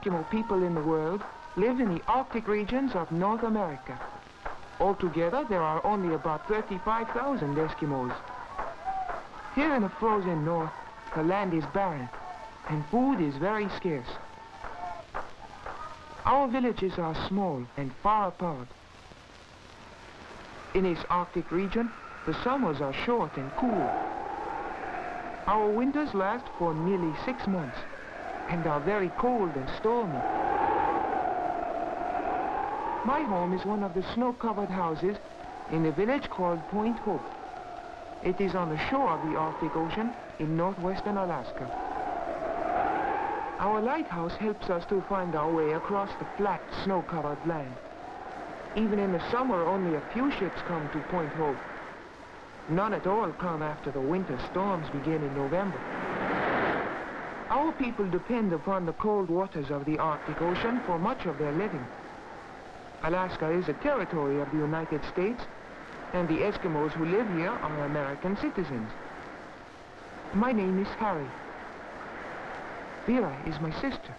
Eskimo people in the world live in the Arctic regions of North America. Altogether, there are only about 35,000 Eskimos. Here in the frozen north, the land is barren, and food is very scarce. Our villages are small and far apart. In this Arctic region, the summers are short and cool. Our winters last for nearly 6 months and are very cold and stormy. My home is one of the snow-covered houses in a village called Point Hope. It is on the shore of the Arctic Ocean in northwestern Alaska. Our lighthouse helps us to find our way across the flat, snow-covered land. Even in the summer, only a few ships come to Point Hope. None at all come after the winter storms begin in November. Our people depend upon the cold waters of the Arctic Ocean for much of their living. Alaska is a territory of the United States, and the Eskimos who live here are American citizens. My name is Harry. Vera is my sister.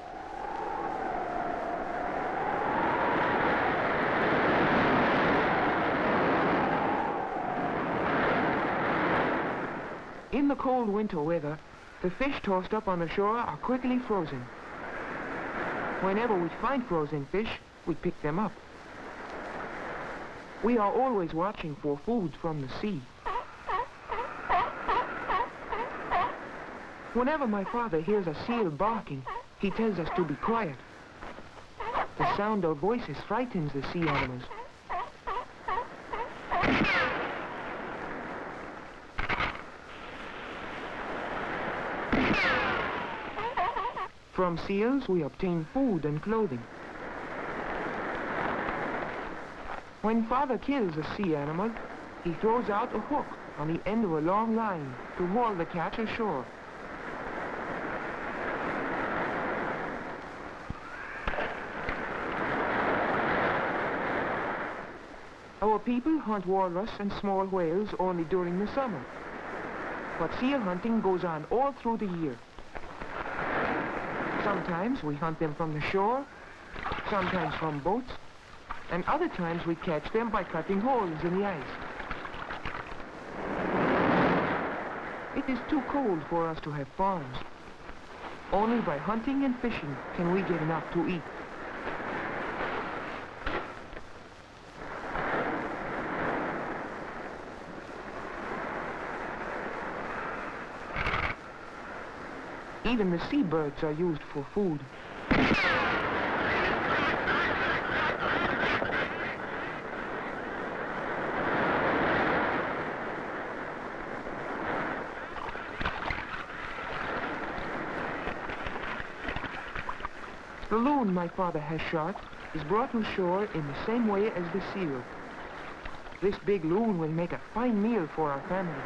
In the cold winter weather, the fish tossed up on the shore are quickly frozen. Whenever we find frozen fish, we pick them up. We are always watching for food from the sea. Whenever my father hears a seal barking, he tells us to be quiet. The sound of voices frightens the sea animals. From seals, we obtain food and clothing. When father kills a sea animal, he throws out a hook on the end of a long line to haul the catch ashore. Our people hunt walrus and small whales only during the summer, but seal hunting goes on all through the year. Sometimes we hunt them from the shore, sometimes from boats, and other times we catch them by cutting holes in the ice. It is too cold for us to have farms. Only by hunting and fishing can we get enough to eat. Even the seabirds are used for food. The loon my father has shot is brought to shore in the same way as the seal. This big loon will make a fine meal for our family.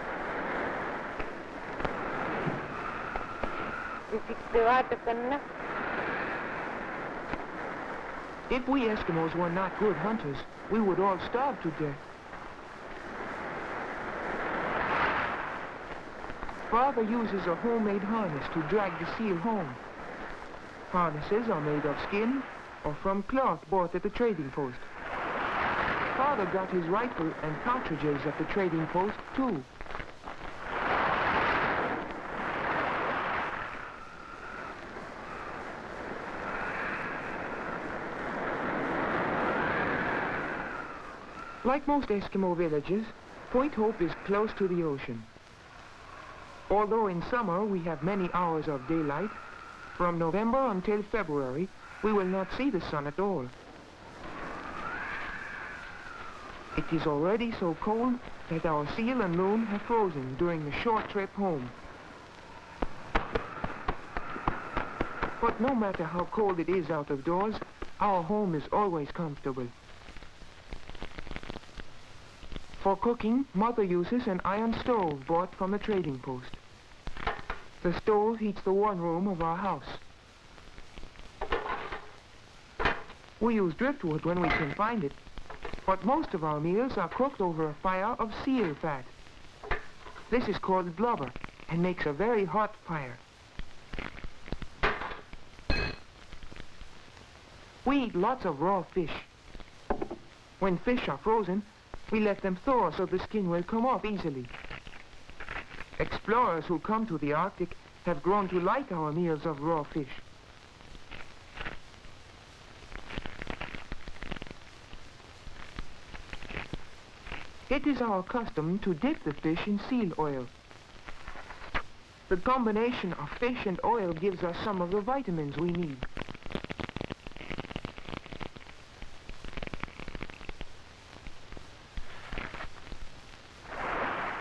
If we Eskimos were not good hunters, we would all starve to death. Father uses a homemade harness to drag the seal home. Harnesses are made of skin or from cloth bought at the trading post. Father got his rifle and cartridges at the trading post too. Like most Eskimo villages, Point Hope is close to the ocean. Although in summer we have many hours of daylight, from November until February, we will not see the sun at all. It is already so cold that our seal and loon have frozen during the short trip home. But no matter how cold it is out of doors, our home is always comfortable. For cooking, Mother uses an iron stove bought from the trading post. The stove heats the one room of our house. We use driftwood when we can find it, but most of our meals are cooked over a fire of seal fat. This is called blubber and makes a very hot fire. We eat lots of raw fish. When fish are frozen, we let them thaw so the skin will come off easily. Explorers who come to the Arctic have grown to like our meals of raw fish. It is our custom to dip the fish in seal oil. The combination of fish and oil gives us some of the vitamins we need.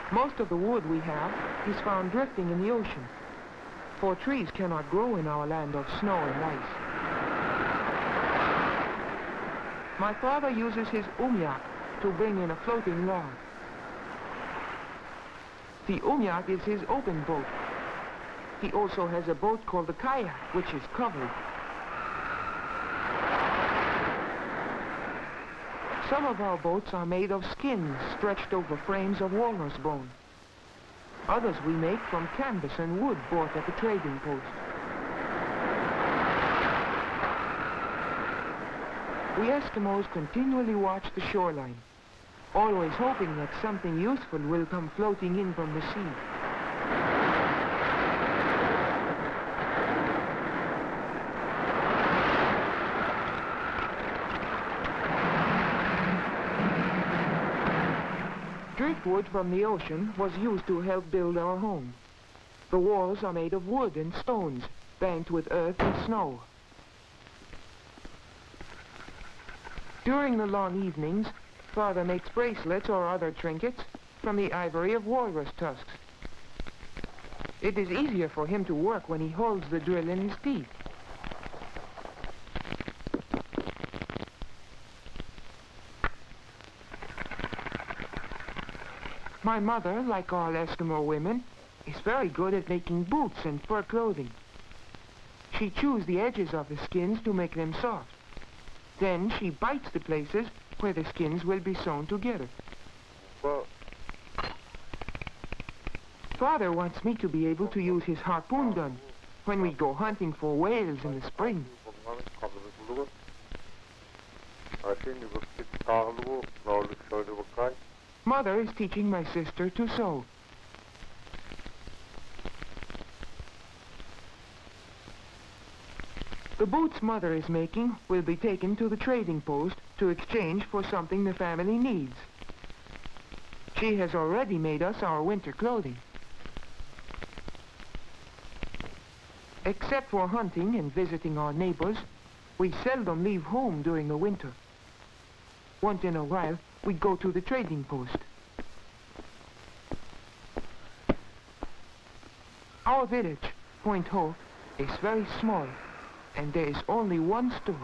Most of the wood we have is found drifting in the ocean, for trees cannot grow in our land of snow and ice. My father uses his umyak to bring in a floating log. The umyak is his open boat. He also has a boat called the kayak, which is covered. Some of our boats are made of skins stretched over frames of walrus bone. Others we make from canvas and wood bought at the trading post. We Eskimos continually watch the shoreline, always hoping that something useful will come floating in from the sea. Driftwood from the ocean was used to help build our home. The walls are made of wood and stones, banked with earth and snow. During the long evenings, Father makes bracelets or other trinkets from the ivory of walrus tusks. It is easier for him to work when he holds the drill in his teeth. My mother, like all Eskimo women, is very good at making boots and fur clothing. She chews the edges of the skins to make them soft. Then she bites the places where the skins will be sewn together. Father wants me to be able to use his harpoon gun when we go hunting for whales in the spring. Mother is teaching my sister to sew. The boots Mother is making will be taken to the trading post to exchange for something the family needs. She has already made us our winter clothing. Except for hunting and visiting our neighbors, we seldom leave home during the winter. Once in a while, we go to the trading post. Our village, Point Hope, is very small, and there is only one store.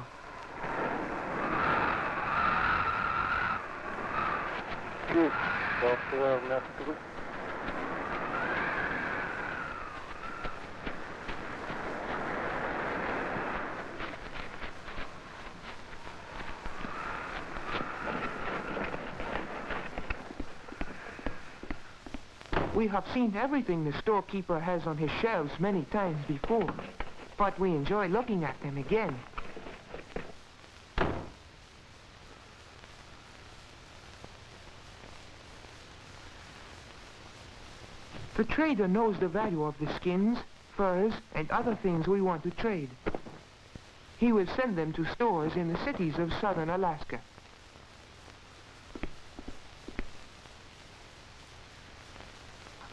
We have seen everything the storekeeper has on his shelves many times before, but we enjoy looking at them again. The trader knows the value of the skins, furs, and other things we want to trade. He will send them to stores in the cities of southern Alaska.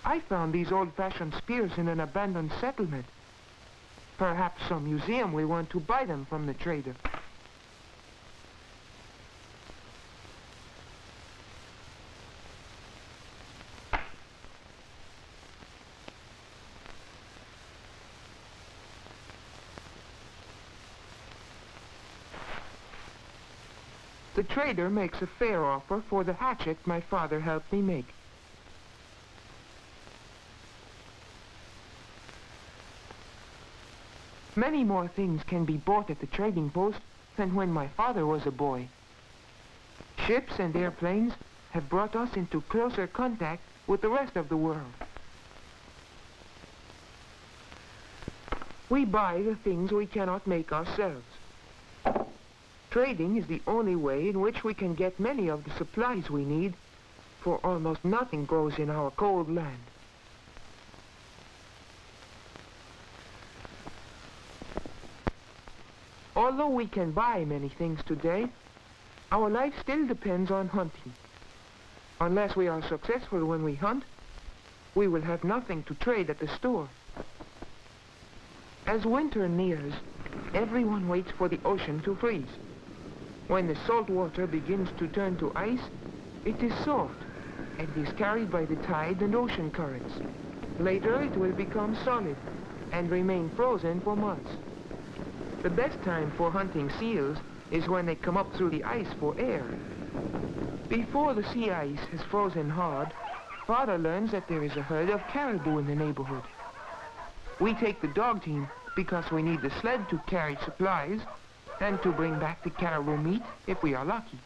I found these old-fashioned spears in an abandoned settlement. Perhaps some museum will want to buy them from the trader. The trader makes a fair offer for the hatchet my father helped me make. Many more things can be bought at the trading post than when my father was a boy. Ships and airplanes have brought us into closer contact with the rest of the world. We buy the things we cannot make ourselves. Trading is the only way in which we can get many of the supplies we need, for almost nothing grows in our cold land. Although we can buy many things today, our life still depends on hunting. Unless we are successful when we hunt, we will have nothing to trade at the store. As winter nears, everyone waits for the ocean to freeze. When the salt water begins to turn to ice, it is soft and is carried by the tide and ocean currents. Later, it will become solid and remain frozen for months. The best time for hunting seals is when they come up through the ice for air. Before the sea ice has frozen hard, Father learns that there is a herd of caribou in the neighborhood. We take the dog team because we need the sled to carry supplies and to bring back the caribou meat if we are lucky.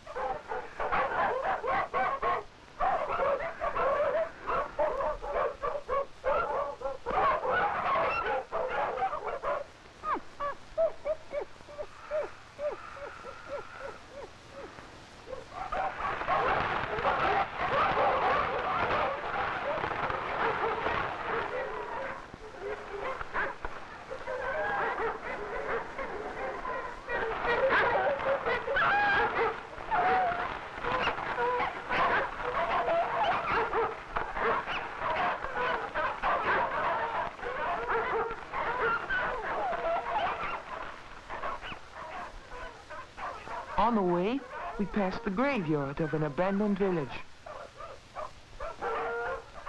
On the way, we pass the graveyard of an abandoned village.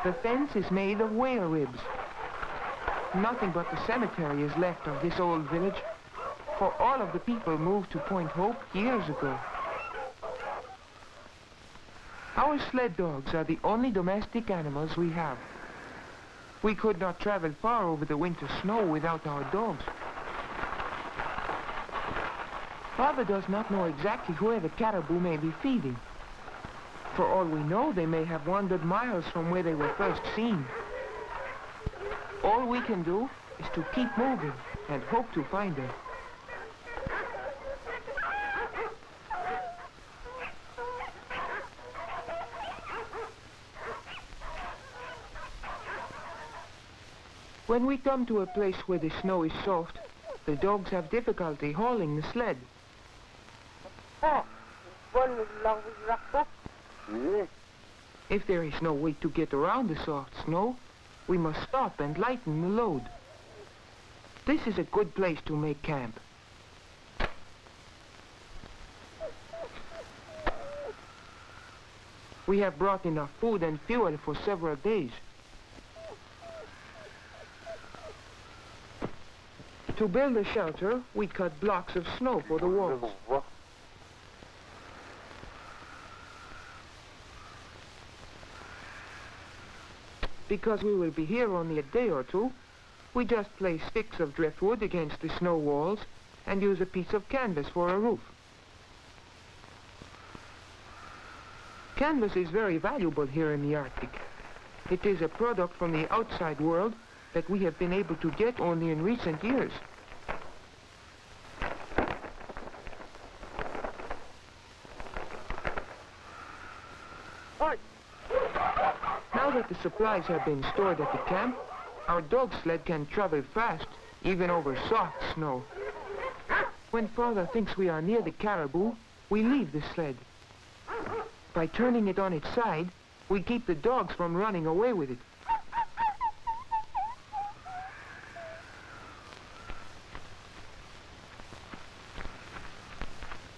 The fence is made of whale ribs. Nothing but the cemetery is left of this old village, for all of the people moved to Point Hope years ago. Our sled dogs are the only domestic animals we have. We could not travel far over the winter snow without our dogs. Father does not know exactly where the caribou may be feeding. For all we know, they may have wandered miles from where they were first seen. All we can do is to keep moving and hope to find them. When we come to a place where the snow is soft, the dogs have difficulty hauling the sled. If there is no way to get around the soft snow, we must stop and lighten the load. This is a good place to make camp. We have brought enough food and fuel for several days. To build a shelter, we cut blocks of snow for the walls. Because we will be here only a day or two, we just place sticks of driftwood against the snow walls and use a piece of canvas for a roof. Canvas is very valuable here in the Arctic. It is a product from the outside world that we have been able to get only in recent years. Now that the supplies have been stored at the camp, our dog sled can travel fast, even over soft snow. When Father thinks we are near the caribou, we leave the sled. By turning it on its side, we keep the dogs from running away with it.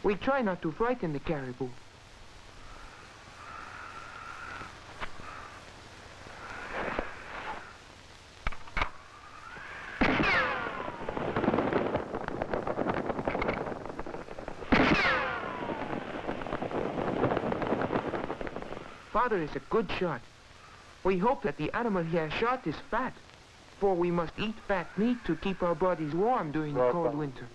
We try not to frighten the caribou. Father is a good shot. We hope that the animal he has shot is fat, for we must eat fat meat to keep our bodies warm during the cold winter.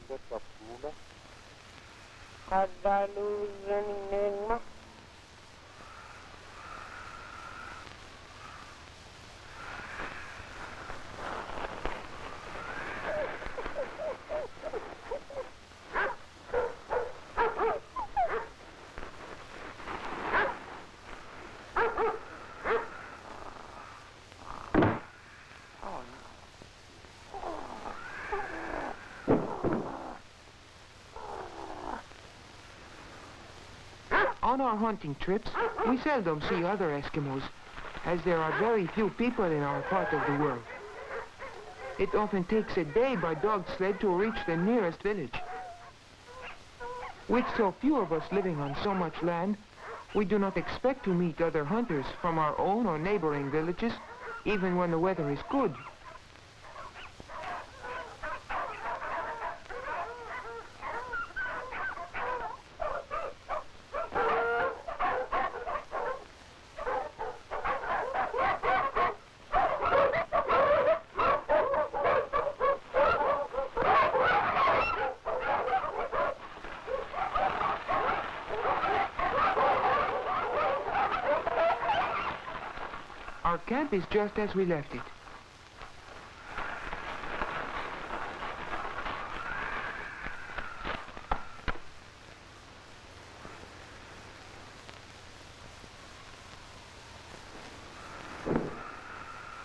On our hunting trips, we seldom see other Eskimos, as there are very few people in our part of the world. It often takes a day by dog sled to reach the nearest village. With so few of us living on so much land, we do not expect to meet other hunters from our own or neighboring villages, even when the weather is good. Our camp is just as we left it.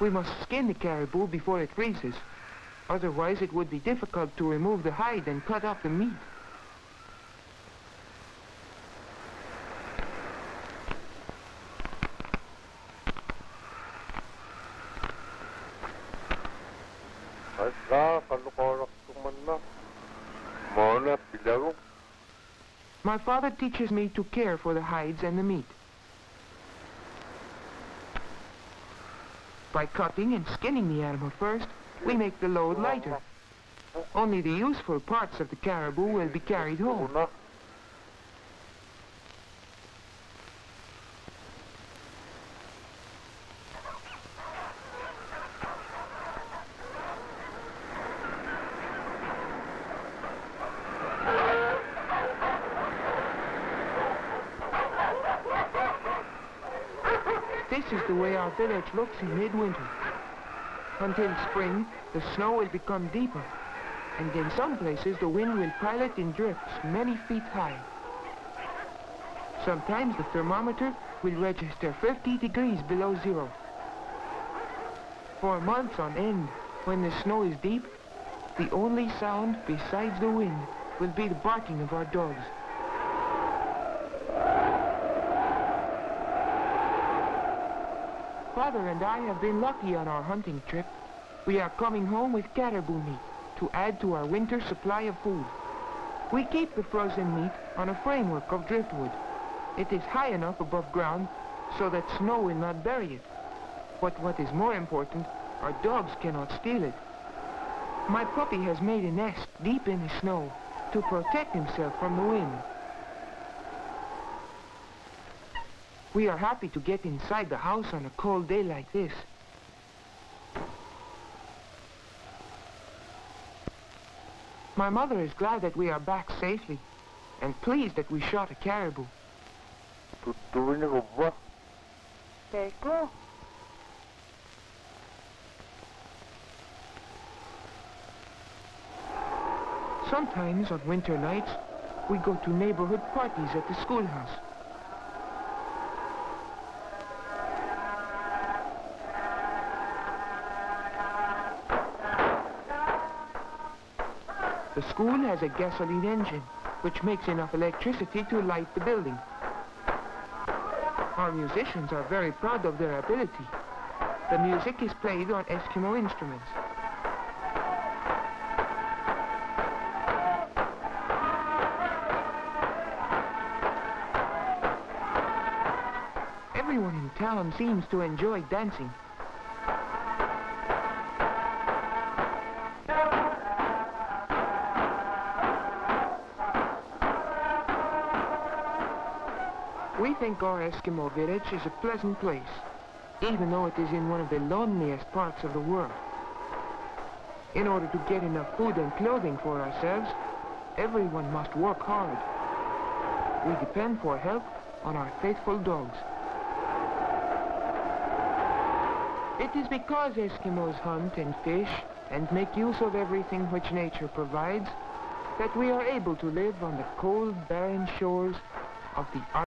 We must skin the caribou before it freezes. Otherwise, it would be difficult to remove the hide and cut off the meat. My father teaches me to care for the hides and the meat. By cutting and skinning the animal first, we make the load lighter. Only the useful parts of the caribou will be carried home. This is the way our village looks in midwinter. Until spring, the snow will become deeper, and in some places the wind will pile it in drifts many feet high. Sometimes the thermometer will register 50 degrees below zero. For months on end, when the snow is deep, the only sound besides the wind will be the barking of our dogs. Father and I have been lucky on our hunting trip. We are coming home with caribou meat to add to our winter supply of food. We keep the frozen meat on a framework of driftwood. It is high enough above ground so that snow will not bury it. But what is more important, our dogs cannot steal it. My puppy has made a nest deep in the snow to protect himself from the wind. We are happy to get inside the house on a cold day like this. My mother is glad that we are back safely and pleased that we shot a caribou. Sometimes on winter nights, we go to neighborhood parties at the schoolhouse. The school has a gasoline engine, which makes enough electricity to light the building. Our musicians are very proud of their ability. The music is played on Eskimo instruments. Everyone in town seems to enjoy dancing. We think our Eskimo village is a pleasant place, even though it is in one of the loneliest parts of the world. In order to get enough food and clothing for ourselves, everyone must work hard. We depend for help on our faithful dogs. It is because Eskimos hunt and fish and make use of everything which nature provides that we are able to live on the cold, barren shores of the